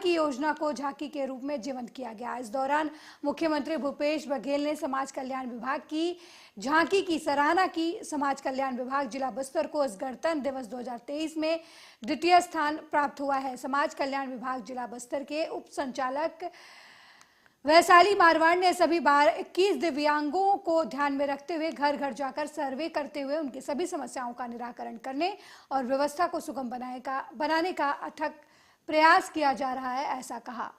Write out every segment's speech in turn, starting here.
की योजना को झांकी के रूप में जीवंत किया गया। इस दौरान मुख्यमंत्री भूपेश बघेल ने समाज कल्याण विभाग की झांकी की सराहना की। समाज कल्याण विभाग जिला बस्तर को इस गणतंत्र दिवस 2023 में द्वितीय स्थान प्राप्त हुआ है। समाज कल्याण विभाग जिला बस्तर के उप संचालक वैशाली मारवाड़ ने सभी 21 दिव्यांगों को ध्यान में रखते हुए घर घर जाकर सर्वे करते हुए उनकी सभी समस्याओं का निराकरण करने और व्यवस्था को सुगम बनाने का अथक प्रयास किया जा रहा है, ऐसा कहा।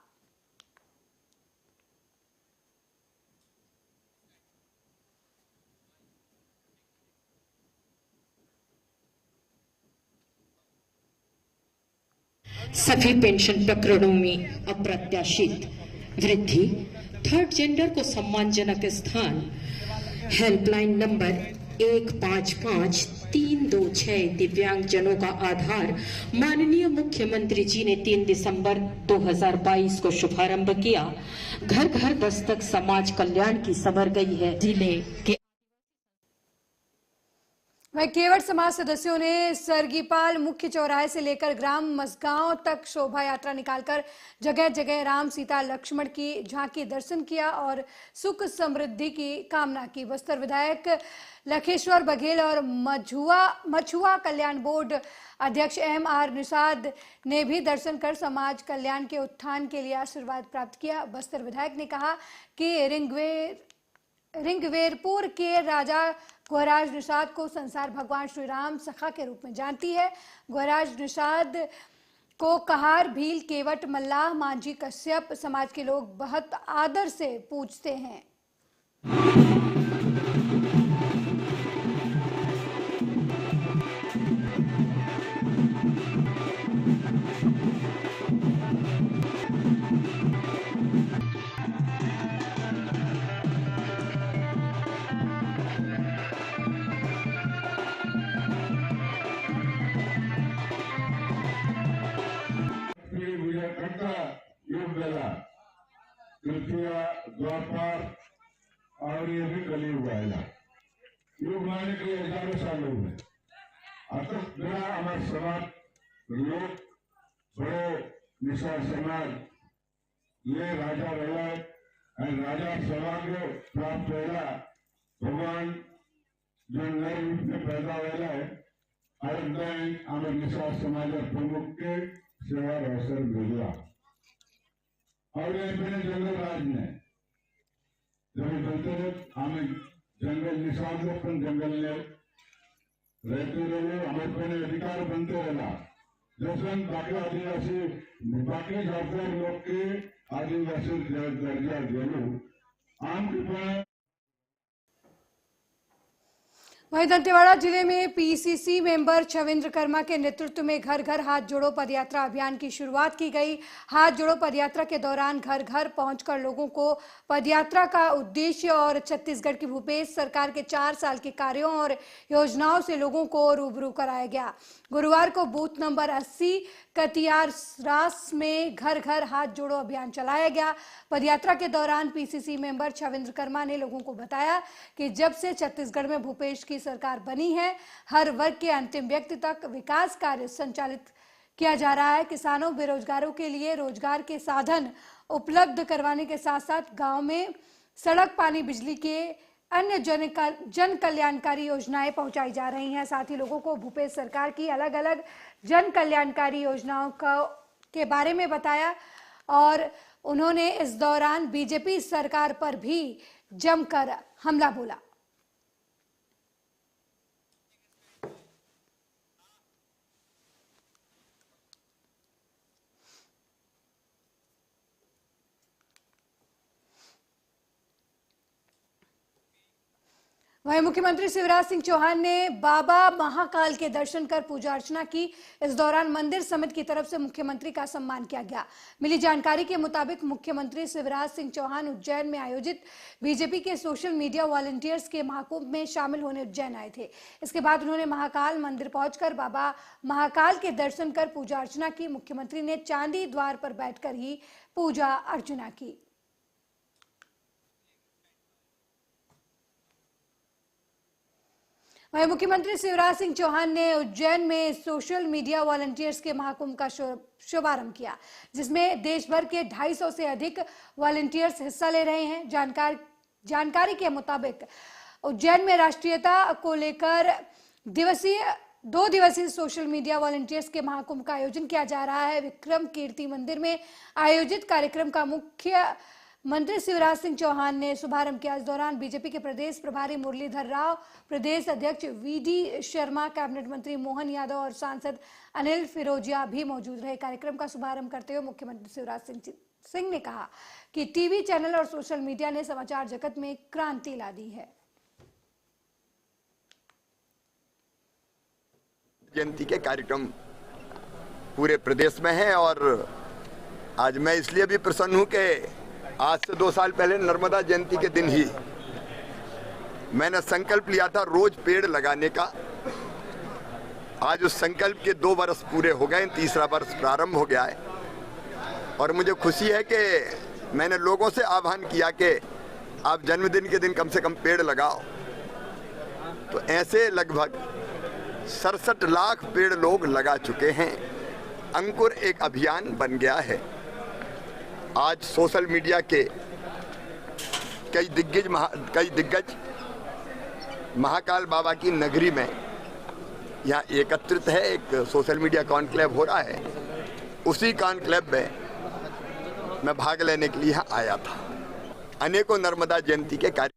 सभी पेंशन प्रकरणों में अप्रत्याशित वृद्धि, थर्ड जेंडर को सम्मानजनक स्थान, हेल्पलाइन नंबर 155326 दिव्यांगजनों का आधार। माननीय मुख्यमंत्री जी ने 3 दिसंबर 2022 को शुभारंभ किया। घर घर दस्तक समाज कल्याण की संवर गई है। जिले के वहीं केवट समाज सदस्यों ने सरगीपाल मुख्य चौराहे से लेकर ग्राम मसगांव तक शोभा यात्रा निकालकर जगह जगह राम सीता लक्ष्मण की झांकी दर्शन किया और सुख समृद्धि की कामना की। बस्तर विधायक लखेश्वर बघेल और मछुआ कल्याण बोर्ड अध्यक्ष MR निषाद ने भी दर्शन कर समाज कल्याण के उत्थान के लिए आशीर्वाद प्राप्त किया। बस्तर विधायक ने कहा कि रिंगवेरपुर के राजा गोहराज निषाद को संसार भगवान श्री राम सखा के रूप में जानती है। गोहराज निषाद को कहार, भील, केवट, मल्लाह, मांझी, कश्यप समाज के लोग बहुत आदर से पूजते हैं। युग दिला तृतीया द्वापर और ये भी कलयुग आएगा। युग माने के 1000 साल हुए। अतः बिना हमारे समाज लोग बड़े निशार समाज ये राजा रहा राजा सौभाग्य प्राप्त होगा। भगवान जो नए रूप में पैदा हुआ है और हमें निशार समाज प्रमुख के सेवा अवसर मिला और जंगल राज ने जब बोलते रहे हमें जंगल निशान जंगल ने रहते रहे हमारे अधिकार बनते रहना। जैसे बाकी आदिवासी बाकी जवाबदार लोग के आदिवासी दर्जा दिलो आम कृपा। वहीं दंतेवाड़ा जिले में PCC मेंबर छविंद्र कर्मा के नेतृत्व में घर घर हाथ जोड़ो पदयात्रा अभियान की शुरुआत की गई। हाथ जोड़ो पदयात्रा के दौरान घर घर पहुंचकर लोगों को पदयात्रा का उद्देश्य और छत्तीसगढ़ की भूपेश सरकार के 4 साल के कार्यों और योजनाओं से लोगों को रूबरू कराया गया। गुरुवार को बूथ नंबर 80 कतियार रास में घर घर हाथ जोड़ो अभियान चलाया गया। पदयात्रा के दौरान PCC मेंबर छविंद्र कर्मा ने लोगों को बताया कि जब से छत्तीसगढ़ में भूपेश की सरकार बनी है, हर वर्ग के अंतिम व्यक्ति तक विकास कार्य संचालित किया जा रहा है। किसानों, बेरोजगारों के लिए रोजगार के साधन उपलब्ध करवाने के साथ साथ गांव में सड़क, पानी, बिजली के अन्य जन कल्याणकारी योजनाएं पहुंचाई जा रही हैं। साथ ही लोगों को भूपेश सरकार की अलग अलग जन कल्याणकारी योजनाओं के बारे में बताया और उन्होंने इस दौरान बीजेपी सरकार पर भी जमकर हमला बोला। वहीं मुख्यमंत्री शिवराज सिंह चौहान ने बाबा महाकाल के दर्शन कर पूजा अर्चना की। इस दौरान मंदिर समिति की तरफ से मुख्यमंत्री का सम्मान किया गया। मिली जानकारी के मुताबिक मुख्यमंत्री शिवराज सिंह चौहान उज्जैन में आयोजित बीजेपी के सोशल मीडिया वॉलंटियर्स के महाकुंभ में शामिल होने उज्जैन आए थे। इसके बाद उन्होंने महाकाल मंदिर पहुंचकर बाबा महाकाल के दर्शन कर पूजा अर्चना की। मुख्यमंत्री ने चांदी द्वार पर बैठकर ही पूजा अर्चना की। वहीं मुख्यमंत्री शिवराज सिंह चौहान ने उज्जैन में सोशल मीडिया वॉलंटियर्स के महाकुंभ का शुभारंभ किया, जिसमें देश भर के 250 से अधिक वॉलंटियर्स हिस्सा ले रहे हैं। जानकारी के मुताबिक उज्जैन में राष्ट्रीयता को लेकर 2 दिवसीय सोशल मीडिया वॉलंटियर्स के महाकुंभ का आयोजन किया जा रहा है। विक्रम कीर्ति मंदिर में आयोजित कार्यक्रम का मुख्यमंत्री शिवराज सिंह चौहान ने शुभारंभ किया। इस दौरान बीजेपी के प्रदेश प्रभारी मुरलीधर राव, प्रदेश अध्यक्ष वीडी शर्मा, कैबिनेट मंत्री मोहन यादव और सांसद अनिल फिरोजिया भी मौजूद रहे। कार्यक्रम का शुभारंभ करते हुए मुख्यमंत्री शिवराज सिंह ने कहा कि टीवी चैनल और सोशल मीडिया ने समाचार जगत में क्रांति ला दी है। जयंती के कार्यक्रम पूरे प्रदेश में है और आज मैं इसलिए भी प्रसन्न हूं कि आज से 2 साल पहले नर्मदा जयंती के दिन ही मैंने संकल्प लिया था रोज पेड़ लगाने का। आज उस संकल्प के 2 वर्ष पूरे हो गए, 3रा वर्ष प्रारंभ हो गया है और मुझे खुशी है कि मैंने लोगों से आह्वान किया कि आप जन्मदिन के दिन कम से कम पेड़ लगाओ। तो ऐसे लगभग 67 लाख पेड़ लोग लगा चुके हैं। अंकुर एक अभियान बन गया है। आज सोशल मीडिया के कई दिग्गज महाकाल बाबा की नगरी में यहाँ एकत्रित है। एक सोशल मीडिया कॉन्क्लेव हो रहा है। उसी कॉन्क्लेव में मैं भाग लेने के लिए यहाँ आया था। अनेकों नर्मदा जयंती के कार्य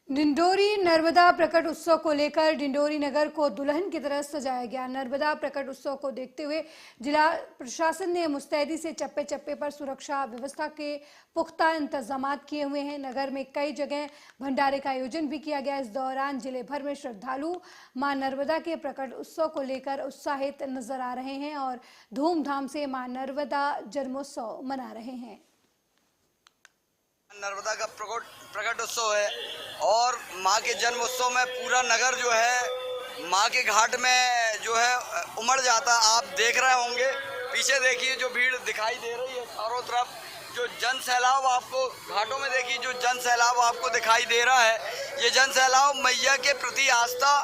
डिंडोरी नर्मदा प्रकट उत्सव को लेकर डिंडोरी नगर को दुल्हन की तरह सजाया गया। नर्मदा प्रकट उत्सव को देखते हुए जिला प्रशासन ने मुस्तैदी से चप्पे चप्पे पर सुरक्षा व्यवस्था के पुख्ता इंतजाम किए हुए हैं। नगर में कई जगह भंडारे का आयोजन भी किया गया। इस दौरान जिले भर में श्रद्धालु मां नर्मदा के प्रकट उत्सव को लेकर उत्साहित नजर आ रहे हैं और धूमधाम से मां नर्मदा जन्मोत्सव मना रहे हैं। नर्मदा का प्रकट उत्सव है और माँ के जन्म उत्सव में पूरा नगर जो है माँ के घाट में जो है उमड़ जाता। आप देख रहे होंगे, पीछे देखिए जो भीड़ दिखाई दे रही है चारों तरफ, जो जन सैलाब आपको घाटों में देखिए, जो जन सैलाब आपको दिखाई दे रहा है, ये जन सैलाब मैया के प्रति आस्था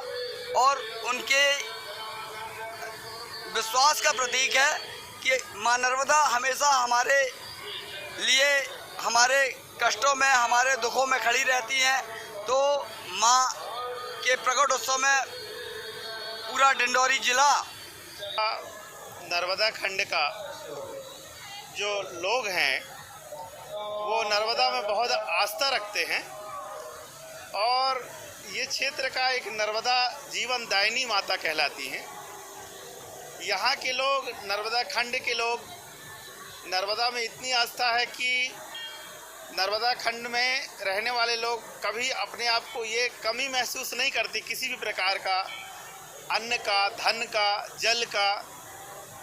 और उनके विश्वास का प्रतीक है कि माँ नर्मदा हमेशा हमारे लिए, हमारे कष्टों में, हमारे दुखों में खड़ी रहती हैं। तो माँ के प्रकट उत्सव में पूरा डिंडोरी जिला, नर्मदा खंड का जो लोग हैं वो नर्मदा में बहुत आस्था रखते हैं और ये क्षेत्र का एक नर्मदा जीवन दायिनी माता कहलाती हैं। यहाँ के लोग, नर्मदा खंड के लोग, नर्मदा में इतनी आस्था है कि नर्मदा खंड में रहने वाले लोग कभी अपने आप को ये कमी महसूस नहीं करती किसी भी प्रकार का, अन्न का, धन का, जल का।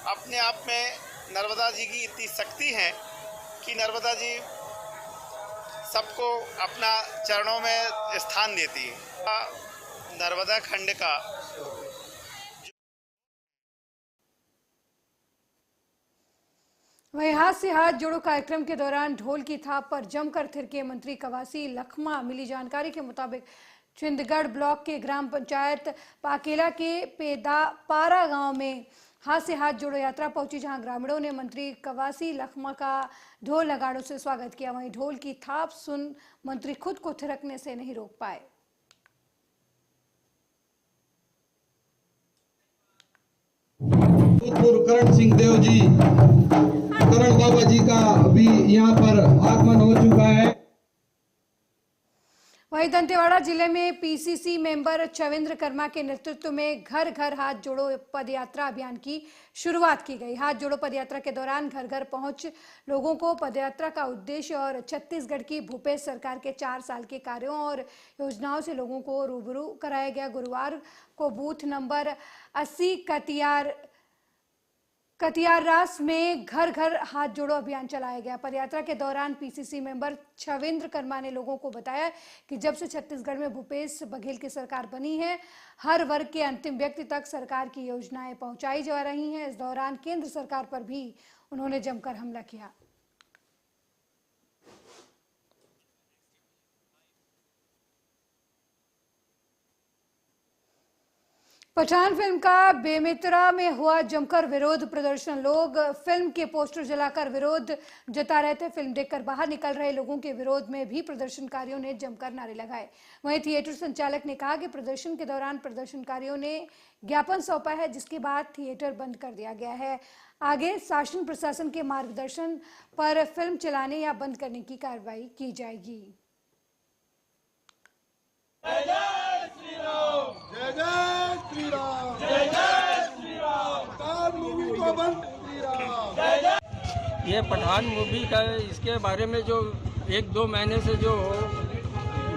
अपने आप में नर्मदा जी की इतनी शक्ति है कि नर्मदा जी सबको अपना चरणों में स्थान देती है। नर्मदा खंड का वहीं हाथ से हाथ जोड़ो कार्यक्रम के दौरान ढोल की थाप पर जमकर थिरके मंत्री कवासी लखमा। मिली जानकारी के मुताबिक छिंदगढ़ ब्लॉक के ग्राम पंचायत पाकेला के पारा गांव में हाथ से हाथ जोड़ो यात्रा पहुंची, जहां ग्रामीणों ने मंत्री कवासी लखमा का ढोल नगाड़ों से स्वागत किया। वहीं ढोल की थाप सुन मंत्री खुद को थिरकने से नहीं रोक पाए। करण सिंह देव जी, करण बाबा जी का भी यहाँ पर आगमन हो चुका है। वहीं दंतेवाड़ा जिले में पीसीसी मेंबर चवेंद्र कर्मा के नेतृत्व में घर घर हाथ जोड़ो पदयात्रा अभियान की शुरुआत की गई। हाथ जोड़ो पदयात्रा के दौरान घर घर पहुंच लोगों को पदयात्रा का उद्देश्य और छत्तीसगढ़ की भूपेश सरकार के 4 साल के कार्यों और योजनाओं से लोगों को रूबरू कराया गया। गुरुवार को बूथ नंबर 80 कतियारास में घर घर हाथ जोड़ो अभियान चलाया गया। पदयात्रा के दौरान पीसीसी मेंबर चवेंद्र कर्मा ने लोगों को बताया कि जब से छत्तीसगढ़ में भूपेश बघेल की सरकार बनी है, हर वर्ग के अंतिम व्यक्ति तक सरकार की योजनाएं पहुंचाई जा रही हैं। इस दौरान केंद्र सरकार पर भी उन्होंने जमकर हमला किया। पठान फिल्म का बेमेतरा में हुआ जमकर विरोध प्रदर्शन। लोग फिल्म के पोस्टर जलाकर विरोध जता रहे थे। फिल्म देखकर बाहर निकल रहे लोगों के विरोध में भी प्रदर्शनकारियों ने जमकर नारे लगाए। वहीं थिएटर संचालक ने कहा कि प्रदर्शन के दौरान प्रदर्शनकारियों ने ज्ञापन सौंपा है, जिसके बाद थिएटर बंद कर दिया गया है। आगे शासन प्रशासन के मार्गदर्शन पर फिल्म चलाने या बंद करने की कार्रवाई की जाएगी। जय जय श्री राम, जय जय श्री राम, जय जय श्री राम। पठान मूवी को बंद, श्री राम, जय जय। ये पठान मूवी का इसके बारे में जो 1-2 महीने से जो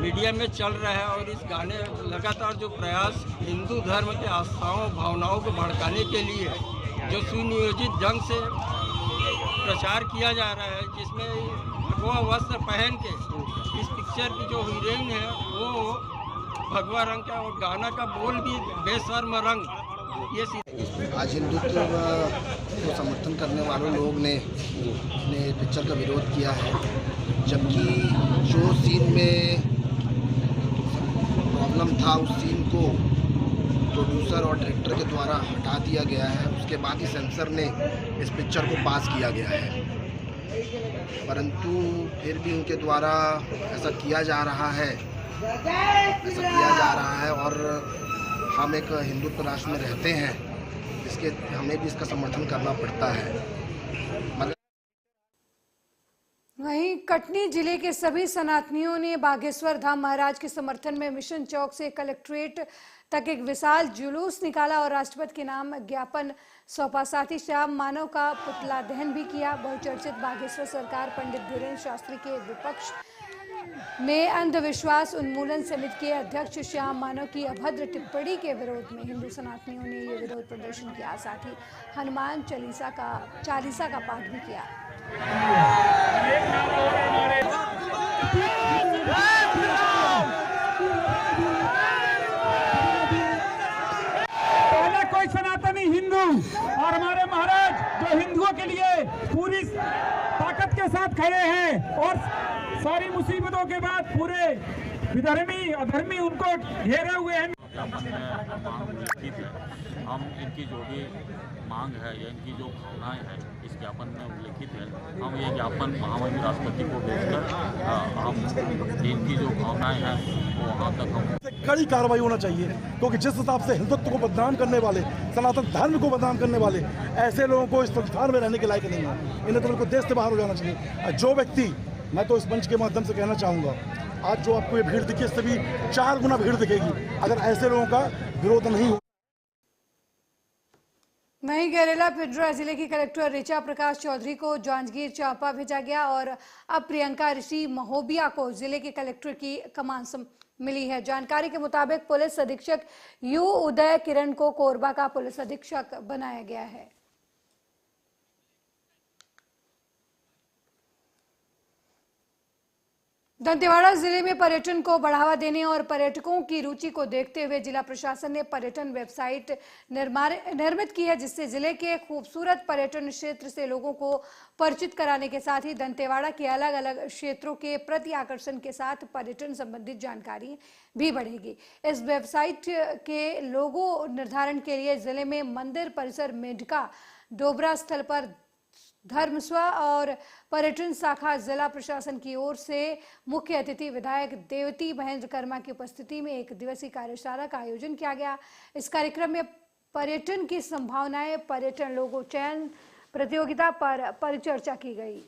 मीडिया में चल रहा है और इस गाने लगातार जो प्रयास हिंदू धर्म के आस्थाओं भावनाओं को भड़काने के लिए जो सुनियोजित ढंग से प्रचार किया जा रहा है, जिसमें भगवा वस्त्र पहन के इस पिक्चर की जो हीरोइन है वो भगवा रंग का और गाना का बोल भी बेशर्म रंग, ये आज हिंदुत्व को समर्थन करने वालों लोग ने पिक्चर का विरोध किया है, जबकि जो सीन में प्रॉब्लम था उस सीन को प्रोड्यूसर और डायरेक्टर के द्वारा हटा दिया गया है। उसके बाद ही सेंसर ने इस पिक्चर को पास किया गया है, परंतु फिर भी उनके द्वारा ऐसा किया जा रहा है और हम एक हिंदुत्व राष्ट्र में रहते हैं, इसके हमें भी इसका समर्थन करना पड़ता है। वहीं कटनी जिले के सभी सनातनियों ने बागेश्वर धाम महाराज के समर्थन में मिशन चौक से कलेक्ट्रेट तक एक विशाल जुलूस निकाला और राष्ट्रपति के नाम ज्ञापन सौंपा। साथ ही श्याम मानव का पुतला दहन भी किया। बहुचर्चित बागेश्वर सरकार पंडित धीरेन्द्र शास्त्री के विपक्ष में अंधविश्वास उन्मूलन समिति के अध्यक्ष श्याम मानव की अभद्र टिप्पणी के विरोध में हिंदू सनातनियों ने ये विरोध प्रदर्शन किया। साथ ही हनुमान चालीसा का पाठ भी किया। पहले कोई सनातनी हिंदू और हमारे महाराज जो हिंदुओं के लिए पूरी ताकत के साथ खड़े हैं और सारी मुसीबतों के बाद पूरे विधर्मी अधर्मी उनको घेरे हुए हैं। हम इनकी जो भी मांग है या इनकी जो भावनाएं हैं इस ज्ञापन में उल्लिखित है। हम ये ज्ञापन महामहिम राष्ट्रपति को भेजकर हम इनकी जो भावनाएं हैं वो वहाँ तक हम कड़ी कार्रवाई होना चाहिए, क्योंकि जिस हिसाब से हिंदुत्व को बदनाम करने वाले, सनातन धर्म को बदनाम करने वाले ऐसे लोगों को इस संस्थान में रहने के लायक नहीं है। इन्हें तो बिल्कुल देश से बाहर हो जाना चाहिए। जो व्यक्ति, मैं तो इस मंच के माध्यम से कहना चाहूँगा, आज जो आपको ये भीड़ दिखी इससे भी 4 गुना भीड़ दिखेगी अगर ऐसे लोगों का विरोध नहीं हो। वहीं गैरेला पिड्रा जिले की कलेक्टर ऋचा प्रकाश चौधरी को जांजगीर चांपा भेजा गया और अब प्रियंका ऋषि महोबिया को जिले के कलेक्टर की कमान मिली है। जानकारी के मुताबिक पुलिस अधीक्षक यू उदय किरण को कोरबा का पुलिस अधीक्षक बनाया गया है। दंतेवाड़ा जिले में पर्यटन को बढ़ावा देने और पर्यटकों की रुचि को देखते हुए जिला प्रशासन ने पर्यटन वेबसाइट निर्मित की है, जिससे जिले के खूबसूरत पर्यटन क्षेत्र से लोगों को परिचित कराने के साथ ही दंतेवाड़ा के अलग अलग क्षेत्रों के प्रति आकर्षण के साथ पर्यटन संबंधित जानकारी भी बढ़ेगी। इस वेबसाइट के लोगो निर्धारण के लिए जिले में मंदिर परिसर, मेढका, डोबरा स्थल पर धर्मस्वा और पर्यटन शाखा जिला प्रशासन की ओर से मुख्य अतिथि विधायक देवती महेंद्र कर्मा की उपस्थिति में एक दिवसीय कार्यशाला का आयोजन किया गया। इस कार्यक्रम में पर्यटन की संभावनाएं, पर्यटन लोगो चयन प्रतियोगिता पर परिचर्चा की गई।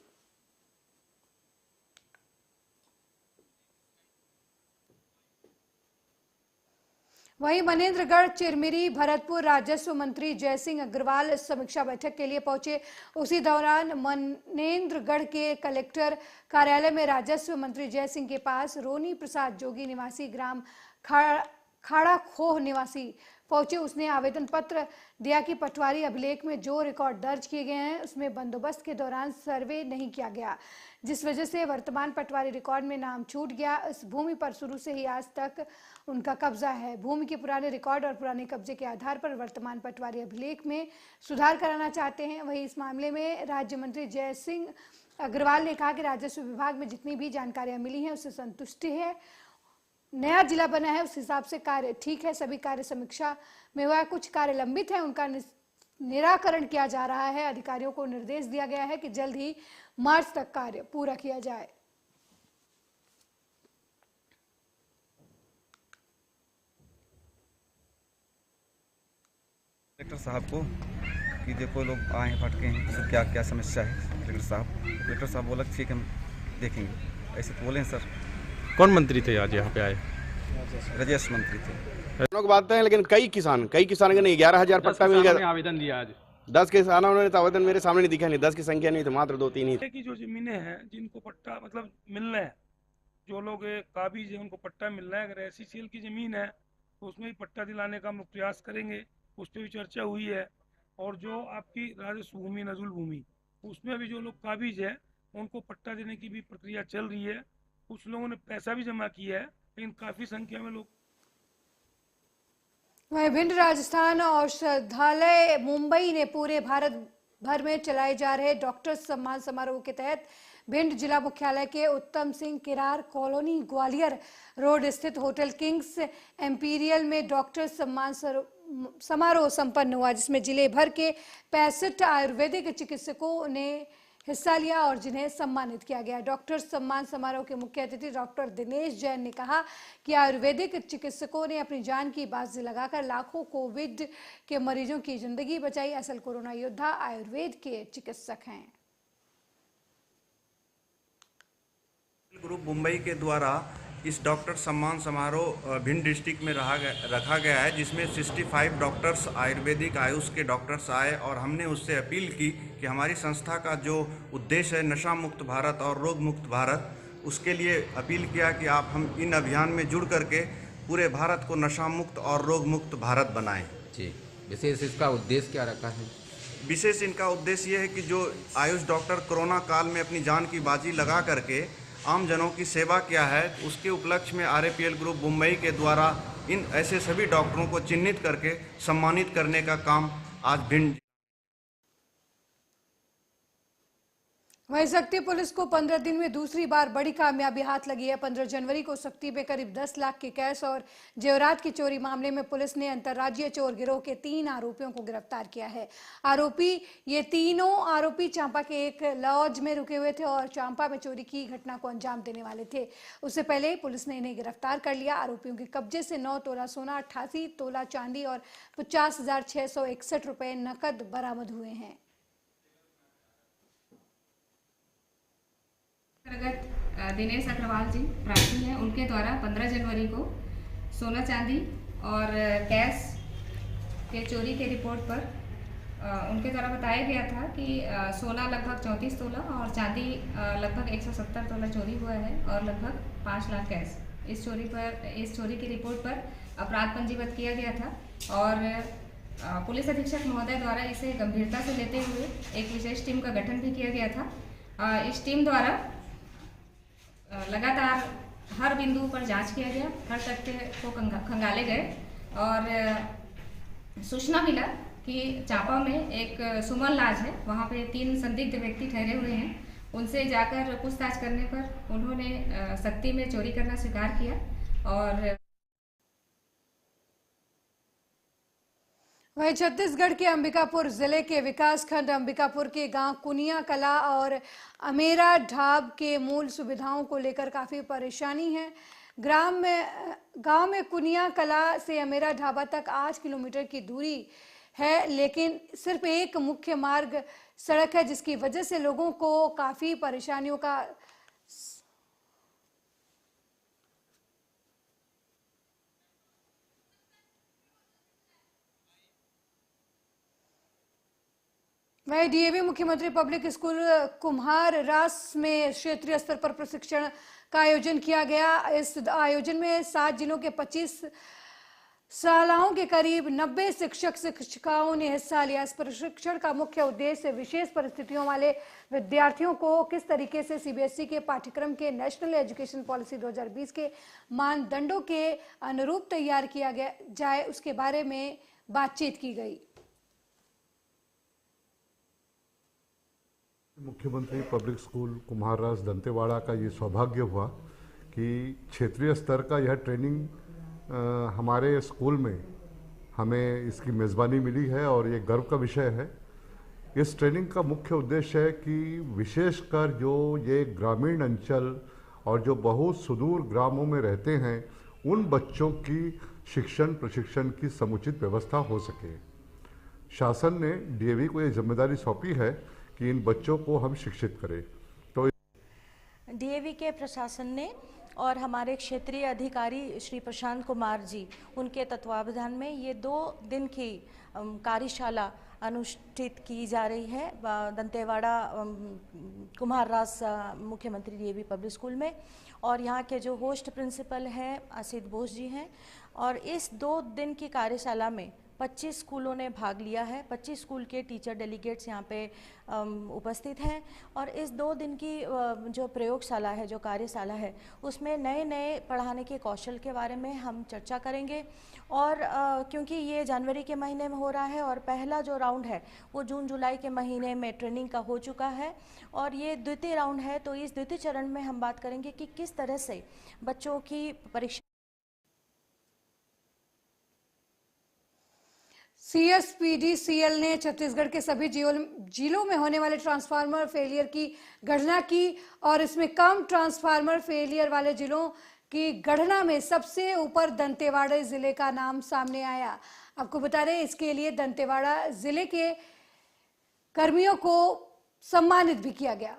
वहीं मनेन्द्रगढ़, चिरमिरी, भरतपुर राजस्व मंत्री जयसिंह अग्रवाल समीक्षा बैठक के लिए पहुंचे। उसी दौरान मनेन्द्रगढ़ के कलेक्टर कार्यालय में राजस्व मंत्री जयसिंह के पास रोनी प्रसाद जोगी निवासी ग्राम खाड़ा खोह निवासी पहुंचे। उसने आवेदन पत्र दिया कि पटवारी अभिलेख में जो रिकॉर्ड दर्ज किए गए हैं उसमें बंदोबस्त के दौरान सर्वे नहीं किया गया, जिस वजह से वर्तमान पटवारी रिकॉर्ड में नाम छूट गया। इस भूमि पर शुरू से ही आज तक उनका कब्जा है। भूमि के पुराने रिकॉर्ड और पुराने कब्जे के आधार पर वर्तमान पटवारी अभिलेख में सुधार कराना चाहते हैं। वहीं इस मामले में राज्य मंत्री जयसिंह अग्रवाल ने कहा कि राजस्व विभाग में जितनी भी जानकारियां मिली हैं उससे संतुष्टि है नया जिला बना है उस हिसाब से कार्य ठीक है, सभी कार्य समीक्षा में हुआ है। कुछ कार्य लंबित है, उनका निराकरण किया जा रहा है। अधिकारियों को निर्देश दिया गया है कि जल्द ही मार्च तक कार्य पूरा किया जाए। कलेक्टर साहब को कि देखो लोग आए भटके हैं, तो क्या क्या समस्या है। कलेक्टर साहब बोला ठीक है हम देखेंगे, ऐसे तो बोले हैं सर। कौन मंत्री थे आज यहाँ पे आए? राजेश मंत्री थे। लोग बात हैं, लेकिन कई किसान के नहीं 11,000 पट्टा मिल गया। आवेदन दिया आज 10 किसानों ने तो आवेदन मेरे सामने नहीं दिखा, नहीं 10 की संख्या नहीं तो मात्र 2-3 ही। की जो जमीनें हैं जिनको पट्टा मतलब मिलना है, जो लोग काबिज है उनको पट्टा मिलना है। अगर ऐसी सेल की जमीन है तो उसमें भी पट्टा दिलाने का हम प्रयास करेंगे, उस पर भी चर्चा हुई है। और जो आपकी राजस्व भूमि नजुल भूमि, उसमें भी जो लोग काबिज है उनको पट्टा देने की भी प्रक्रिया चल रही है। कुछ लोगों ने पैसा भी जमा किया है, लेकिन काफी संख्या में लोग। वहीं भिंड राजस्थान औषधालय मुंबई ने पूरे भारत भर में चलाए जा रहे डॉक्टर सम्मान समारोह के तहत भिंड जिला मुख्यालय के उत्तम सिंह किरार कॉलोनी ग्वालियर रोड स्थित होटल किंग्स एम्पीरियल में डॉक्टर सम्मान समारोह संपन्न हुआ, जिसमें जिले भर के 65 आयुर्वेदिक चिकित्सकों ने हिस्सा लिया और जिन्हें सम्मानित किया गया। डॉक्टर सम्मान समारोह के मुख्य अतिथि डॉक्टर दिनेश जैन ने कहा कि आयुर्वेदिक चिकित्सकों ने अपनी जान की बाजी लगाकर लाखों कोविड के मरीजों की जिंदगी बचाई। असल कोरोना योद्धा आयुर्वेद के चिकित्सक हैं। ग्रुप मुंबई के द्वारा इस डॉक्टर सम्मान समारोह भिंड डिस्ट्रिक्ट में रखा गया है, जिसमें 65 डॉक्टर्स आयुर्वेदिक आयुष के डॉक्टर्स आए और हमने उससे अपील की कि हमारी संस्था का जो उद्देश्य है नशा मुक्त भारत और रोग मुक्त भारत, उसके लिए अपील किया कि आप हम इन अभियान में जुड़ करके पूरे भारत को नशा मुक्त और रोग मुक्त भारत बनाएं। जी, विशेष इसका उद्देश्य क्या रखा है? विशेष इनका उद्देश्य ये है कि जो आयुष डॉक्टर कोरोना काल में अपनी जान की बाजी लगा करके आम जनों की सेवा किया है, उसके उपलक्ष्य में RAPL ग्रुप मुंबई के द्वारा इन ऐसे सभी डॉक्टरों को चिन्हित करके सम्मानित करने का काम आज भिंड। वहीं शक्ति पुलिस को 15 दिन में दूसरी बार बड़ी कामयाबी हाथ लगी है। 15 जनवरी को शक्ति में करीब 10 लाख के कैश और जेवरात की चोरी मामले में पुलिस ने अंतर्राज्यीय चोर गिरोह के 3 आरोपियों को गिरफ्तार किया है। ये तीनों आरोपी चांपा के एक लॉज में रुके हुए थे और चांपा में चोरी की घटना को अंजाम देने वाले थे। उससे पहले पुलिस ने इन्हें गिरफ्तार कर लिया। आरोपियों के कब्जे से 9 तोला सोना, 88 तोला चांदी और 50,661 रुपए नकद बरामद हुए हैं। दिनेश अग्रवाल जी प्रार्थी हैं, उनके द्वारा 15 जनवरी को सोना चांदी और कैश के चोरी के रिपोर्ट पर उनके द्वारा बताया गया था कि सोना लगभग 34 तोला और चांदी लगभग 170 तोला चोरी हुआ है और लगभग 5 लाख कैश। इस चोरी की रिपोर्ट पर अपराध पंजीबद्ध किया गया था और पुलिस अधीक्षक महोदय द्वारा इसे गंभीरता से लेते हुए एक विशेष टीम का गठन भी किया गया था। इस टीम द्वारा लगातार हर बिंदु पर जांच किया गया, हर तथ्य को खंगाले गए और सूचना मिला कि चांपा में एक सुमन लॉज है, वहाँ पे 3 संदिग्ध व्यक्ति ठहरे हुए हैं। उनसे जाकर पूछताछ करने पर उन्होंने शक्ति में चोरी करना स्वीकार किया। और वहीं छत्तीसगढ़ के अंबिकापुर जिले के विकासखंड अंबिकापुर के गांव कुनिया कला और अमेरा ढाब के मूल सुविधाओं को लेकर काफ़ी परेशानी है। गांव में कुनिया कला से अमेरा ढाबा तक 8 किलोमीटर की दूरी है, लेकिन सिर्फ एक मुख्य मार्ग सड़क है, जिसकी वजह से लोगों को काफ़ी परेशानियों का वहीं DAV मुख्यमंत्री पब्लिक स्कूल कुम्हार रास में क्षेत्रीय स्तर पर प्रशिक्षण का आयोजन किया गया। इस आयोजन में 7 जिलों के 25 शालाओं के करीब 90 शिक्षक शिक्षिकाओं ने हिस्सा लिया। इस प्रशिक्षण का मुख्य उद्देश्य विशेष परिस्थितियों वाले विद्यार्थियों को किस तरीके से CBSE के पाठ्यक्रम के नेशनल एजुकेशन पॉलिसी 2020 के मानदंडों के अनुरूप तैयार किया जाए, उसके बारे में बातचीत की गई। मुख्यमंत्री पब्लिक स्कूल कुम्हार रास दंतेवाड़ा का ये सौभाग्य हुआ कि क्षेत्रीय स्तर का यह ट्रेनिंग हमारे स्कूल में हमें इसकी मेज़बानी मिली है और ये गर्व का विषय है। इस ट्रेनिंग का मुख्य उद्देश्य है कि विशेषकर जो ये ग्रामीण अंचल और जो बहुत सुदूर ग्रामों में रहते हैं उन बच्चों की शिक्षण प्रशिक्षण की समुचित व्यवस्था हो सके। शासन ने डीएवी को ये जिम्मेदारी सौंपी है कि इन बच्चों को हम शिक्षित करें। तो डीएवी के प्रशासन ने और हमारे क्षेत्रीय अधिकारी श्री प्रशांत कुमार जी, उनके तत्वावधान में ये 2 दिन की कार्यशाला अनुष्ठित की जा रही है दंतेवाड़ा कुम्हाररास मुख्यमंत्री डीएवी पब्लिक स्कूल में। और यहाँ के जो होस्ट प्रिंसिपल हैं आसित बोस जी हैं। और इस 2 दिन की कार्यशाला में 25 स्कूलों ने भाग लिया है। 25 स्कूल के टीचर डेलीगेट्स यहाँ पे उपस्थित हैं। और इस 2 दिन की जो प्रयोगशाला है, जो कार्यशाला है, उसमें नए नए पढ़ाने के कौशल के बारे में हम चर्चा करेंगे। और क्योंकि ये जनवरी के महीने में हो रहा है और पहला जो राउंड है वो जून जुलाई के महीने में ट्रेनिंग का हो चुका है और ये द्वितीय राउंड है, तो इस द्वितीय चरण में हम बात करेंगे कि किस तरह से बच्चों की परीक्षा। CSPDCL ने छत्तीसगढ़ के सभी जिलों में होने वाले ट्रांसफार्मर फेलियर की गणना की और इसमें कम ट्रांसफार्मर फेलियर वाले जिलों की गणना में सबसे ऊपर दंतेवाड़ा जिले का नाम सामने आया। आपको बता दें, इसके लिए दंतेवाड़ा जिले के कर्मियों को सम्मानित भी किया गया।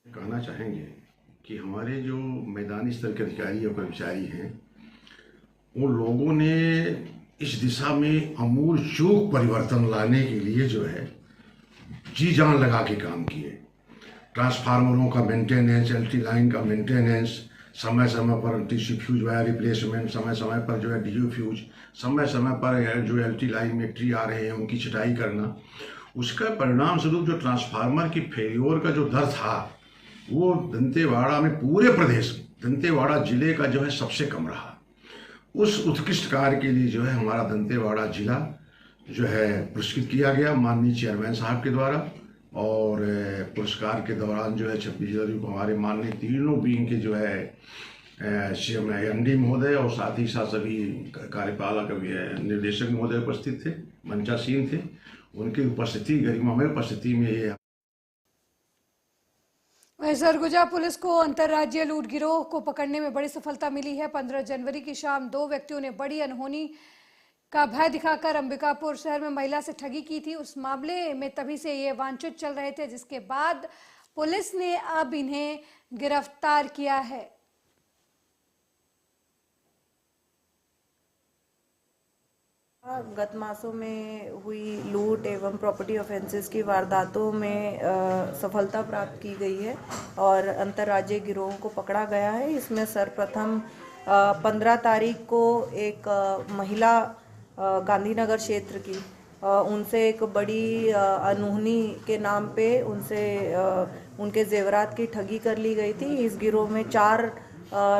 कहना चाहेंगे कि हमारे जो मैदानी स्तर के अधिकारी और कर्मचारी हैं, उन लोगों ने इस दिशा में आमूल चूक परिवर्तन लाने के लिए जो है जी जान लगा के काम किए। ट्रांसफार्मरों का मेंटेनेंस, एलटी लाइन का मेंटेनेंस, समय समय पर टीसी फ्यूज वायर रिप्लेसमेंट, समय समय पर जो है डीयू फ्यूज, समय समय पर जो एलटी लाइन में ट्री आ रहे हैं उनकी छटाई करना। उसका परिणाम स्वरूप जो ट्रांसफार्मर की फेल्योर का जो दर था वो दंतेवाड़ा में, पूरे प्रदेश दंतेवाड़ा जिले का जो है सबसे कम रहा। उस उत्कृष्ट कार्य के लिए जो है हमारा दंतेवाड़ा जिला जो है पुरस्कृत किया गया माननीय चेयरमैन साहब के द्वारा। और पुरस्कार के दौरान जो है 26 जनवरी को हमारे माननीय तीनों विंग के जो है सीएम एमडी महोदय और साथ ही साथ सभी कार्यपालक निर्देशक महोदय उपस्थित थे, मंचासीन थे। उनकी उपस्थिति, गरिमामय उपस्थिति में ये सरगुजा पुलिस को अंतर्राज्यीय लूट गिरोह को पकड़ने में बड़ी सफलता मिली है। 15 जनवरी की शाम 2 व्यक्तियों ने बड़ी अनहोनी का भय दिखाकर अंबिकापुर शहर में महिला से ठगी की थी। उस मामले में तभी से ये वांछित चल रहे थे, जिसके बाद पुलिस ने अब इन्हें गिरफ्तार किया है। गत मासों में हुई लूट एवं प्रॉपर्टी ऑफेंसेस की वारदातों में सफलता प्राप्त की गई है और अंतर्राज्यीय गिरोह को पकड़ा गया है। इसमें सर्वप्रथम 15 तारीख को एक महिला गांधीनगर क्षेत्र की उनसे एक बड़ी अनहोनी के नाम पे उनसे उनके जेवरात की ठगी कर ली गई थी। इस गिरोह में 4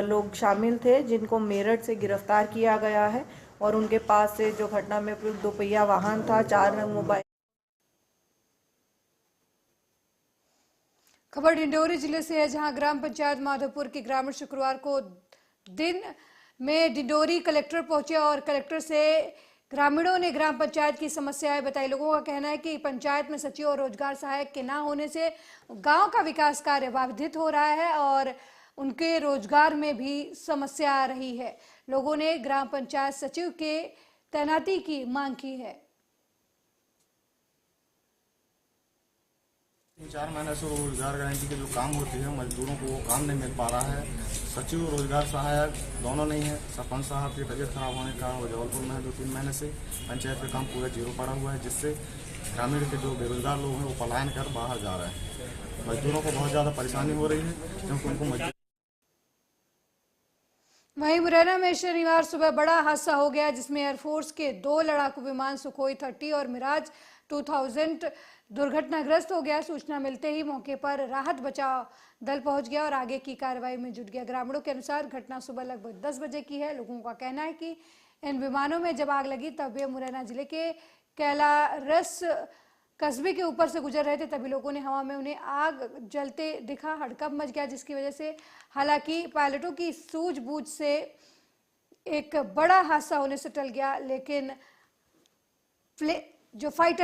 लोग शामिल थे जिनको मेरठ से गिरफ्तार किया गया है और उनके पास से जो घटना में प्रयुक्त 2 पहिया वाहन था, 4 मोबाइल। खबर डिंडोरी जिले से है, जहां ग्राम पंचायत माधोपुर के ग्रामीण शुक्रवार को दिन में डिंडोरी कलेक्टर पहुंचे और कलेक्टर से ग्रामीणों ने ग्राम पंचायत की समस्याएं बताई। लोगों का कहना है कि पंचायत में सचिव और रोजगार सहायक के ना होने से गांव का विकास कार्य बाधित हो रहा है और उनके रोजगार में भी समस्या आ रही है। लोगों ने ग्राम पंचायत सचिव के तैनाती की मांग की है। 4 महीने से रोजगार गारंटी के जो काम होते हैं मजदूरों को वो काम नहीं मिल पा रहा है। सचिव और रोजगार सहायक दोनों नहीं है। सरपंच साहब की तबीयत खराब होने के कारण वो जबलपुर में है। 2-3 महीने से पंचायत का काम पूरा जीरो पड़ा हुआ है, जिससे ग्रामीण के जो बेरोजगार लोग हैं वो पलायन कर बाहर जा रहे हैं। मजदूरों को बहुत ज़्यादा परेशानी हो रही है क्योंकि उनको मजदूर। वहीं मुरैना में शनिवार सुबह बड़ा हादसा हो गया, जिसमें एयरफोर्स के 2 लड़ाकू विमान सुखोई 30 और मिराज 2000 दुर्घटनाग्रस्त हो गया। सूचना मिलते ही मौके पर राहत बचाव दल पहुंच गया और आगे की कार्रवाई में जुट गया। ग्रामीणों के अनुसार घटना सुबह लगभग 10 बजे की है। लोगों का कहना है कि इन विमानों में जब आग लगी तब वे मुरैना जिले के कैलारस कस्बे के ऊपर से गुजर रहे थे, तभी लोगों ने हवा में उन्हें आग जलते दिखा। हड़कंप मच गया, जिसकी वजह से हालांकि पायलटों की सूझबूझ से एक बड़ा हादसा होने से टल गया, लेकिन जो फाइटर